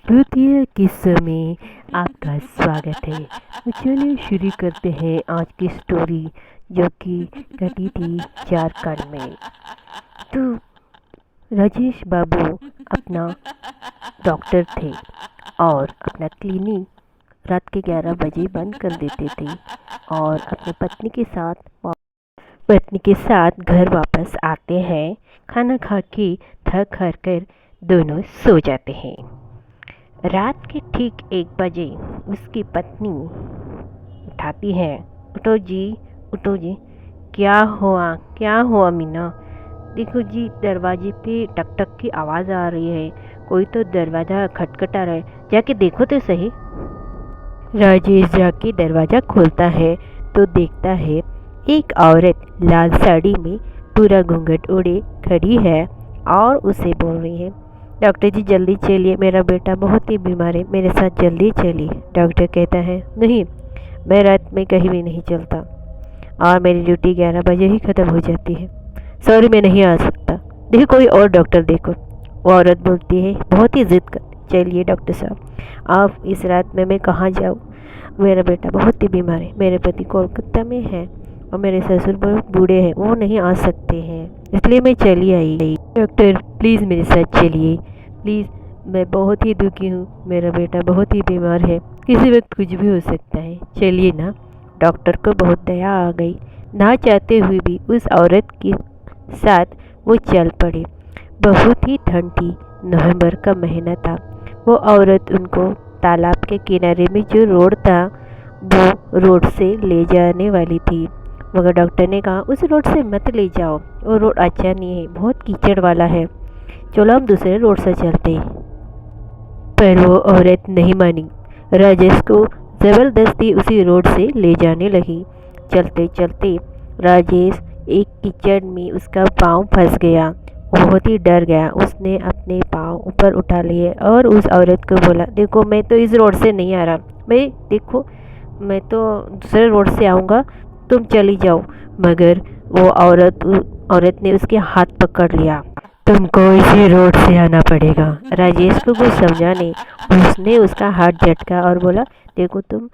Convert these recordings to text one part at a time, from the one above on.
भूतिया किस्सों में आपका स्वागत है। तो चलिए शुरू करते हैं आज की स्टोरी, जो कि घटी थी झारखंड में। तो राजेश बाबू अपना डॉक्टर थे और अपना क्लिनिक रात के 11 बजे बंद कर देते थे और अपनी पत्नी के साथ घर वापस आते हैं। खाना खा के थक हार कर दोनों सो जाते हैं। रात के ठीक 1 बजे उसकी पत्नी उठाती है। उठो जी, उठो जी। क्या हुआ मीना? देखो जी, दरवाजे पे टक टक की आवाज़ आ रही है। कोई तो दरवाज़ा खटखटा रहा है, जाके देखो तो सही। राजेश जाके दरवाज़ा खोलता है तो देखता है एक औरत लाल साड़ी में पूरा घूंघट ओढ़े खड़ी है और उसे बोल रही है, डॉक्टर जी जल्दी चलिए, मेरा बेटा बहुत ही बीमार है, मेरे साथ जल्दी चलिए। डॉक्टर कहता है, नहीं, मैं रात में कहीं भी नहीं चलता और मेरी ड्यूटी 11 बजे ही ख़त्म हो जाती है। सॉरी, मैं नहीं आ सकता, देखो कोई और डॉक्टर देखो। वो औरत बोलती है, बहुत ही ज़िद कर, चलिए डॉक्टर साहब, आप इस रात में मैं कहाँ जाऊँ? मेरा बेटा बहुत ही बीमार है, मेरे पति कोलकाता में है और मेरे ससुर बहुत बूढ़े हैं, वो नहीं आ सकते हैं, इसलिए मैं चली आई। डॉक्टर प्लीज़ मेरे साथ चलिए, प्लीज़, मैं बहुत ही दुखी हूँ, मेरा बेटा बहुत ही बीमार है, किसी वक्त कुछ भी हो सकता है, चलिए ना। डॉक्टर को बहुत दया आ गई। ना चाहते हुए भी उस औरत के साथ वो चल पड़े। बहुत ही ठंड थी, नवंबर का महीना था। वो औरत उनको तालाब के किनारे में जो रोड था वो रोड से ले जाने वाली थी, मगर डॉक्टर ने कहा उस रोड से मत ले जाओ, वो रोड अच्छा नहीं है, बहुत कीचड़ वाला है, चलो हम दूसरे रोड से चलते। पर वो औरत नहीं मानी। राजेश को ज़बरदस्ती उसी रोड से ले जाने लगी। चलते चलते राजेश एक कीचड़ में उसका पाँव फंस गया। वो बहुत ही डर गया। उसने अपने पाँव ऊपर उठा लिए और उस औरत को बोला, देखो मैं तो इस रोड से नहीं आ रहा, भाई देखो मैं तो दूसरे रोड से आऊँगा, तुम चली जाओ। मगर वो औरत ने उसके हाथ पकड़ लिया। तुमको इसी रोड से आना पड़ेगा। राजेश को कुछ समझा नहीं। उसने उसका हाथ झटका और बोला, देखो तुम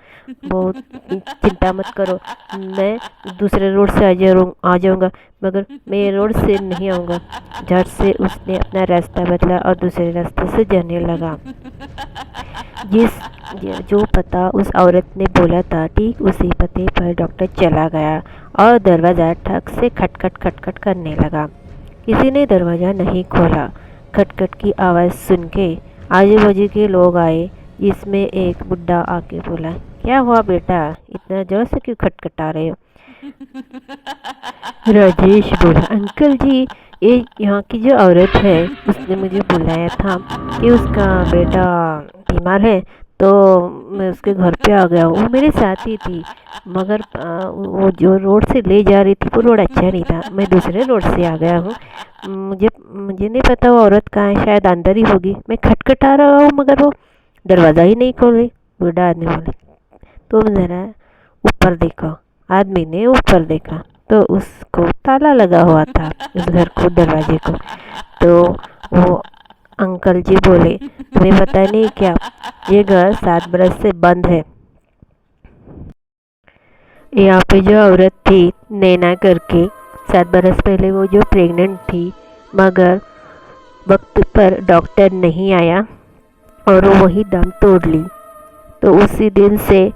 बहुत चिंता मत करो, मैं दूसरे रोड से आ जाऊंगा, मगर मैं ये रोड से नहीं आऊँगा। झट से उसने अपना रास्ता बदला और दूसरे रास्ते से जाने लगा। जिस जो पता उस औरत ने बोला था, ठीक उसी पते पर डॉक्टर चला गया और दरवाज़ा ठक से खटखट खटखट करने लगा। किसी ने दरवाज़ा नहीं खोला। खटखट की आवाज़ सुन के आजू बाजू के लोग आए, जिसमें एक बुढ़ा आके बोला, क्या हुआ बेटा, इतना जोर से क्यों खटखटा रहे हो? राजेश बोला, अंकल जी, ये यहाँ की जो औरत है उसने मुझे बुलाया था कि उसका बेटा बीमार है, तो मैं उसके घर पे आ गया हूँ। वो मेरे साथ ही थी, मगर वो जो रोड से ले जा रही थी वो रोड अच्छा नहीं था, मैं दूसरे रोड से आ गया हूँ। मुझे मुझे नहीं पता वो औरत कहाँ है, शायद अंदर ही होगी। मैं खटखटा रहा हूँ मगर वो दरवाज़ा ही नहीं खोल रही। बूढ़ा आदमी बोले, तुम ज़रा ऊपर देखो। आदमी ने ऊपर देखा तो उसको ताला लगा हुआ था, उस घर को, दरवाजे को। तो वो अंकल जी बोले, तुम्हें पता नहीं क्या, ये घर 7 बरस से बंद है। यहाँ पे जो औरत थी नैना करके, 7 बरस पहले वो जो प्रेग्नेंट थी, मगर वक्त पर डॉक्टर नहीं आया और वो वही दम तोड़ ली। तो उसी दिन से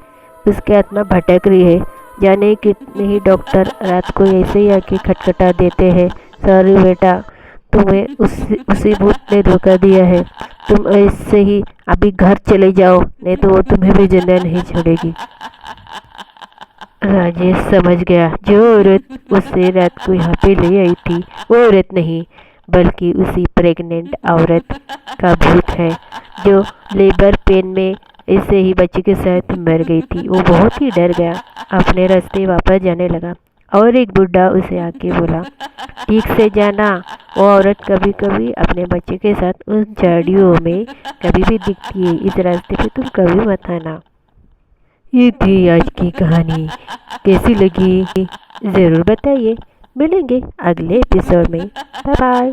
उसकी आत्मा भटक रही है। जाने कितने ही डॉक्टर रात को ऐसे ही आके खटखटा देते हैं, सॉरी बेटा, तुम्हें उसी भूत ने धोखा दिया है, तुम ऐसे ही अभी घर चले जाओ, नहीं तो वो तुम्हें भी जिंदा नहीं छोड़ेगी। राजेश समझ गया, जो औरत उसे रात को यहाँ पे ले आई थी वो औरत नहीं, बल्कि उसी प्रेग्नेंट औरत का भूत है, जो लेबर पेन में ऐसे ही बच्चे के साथ मर गई थी। वो बहुत ही डर गया, अपने रास्ते वापस जाने लगा और एक बुढ़ा उसे आके बोला, ठीक से जाना, वो औरत कभी कभी अपने बच्चे के साथ उन झाड़ियों में कभी भी दिखती है, इस रास्ते पे तुम कभी मत आना। ये थी आज की कहानी, कैसी लगी ज़रूर बताइए। मिलेंगे अगले एपिसोड में। Bye bye.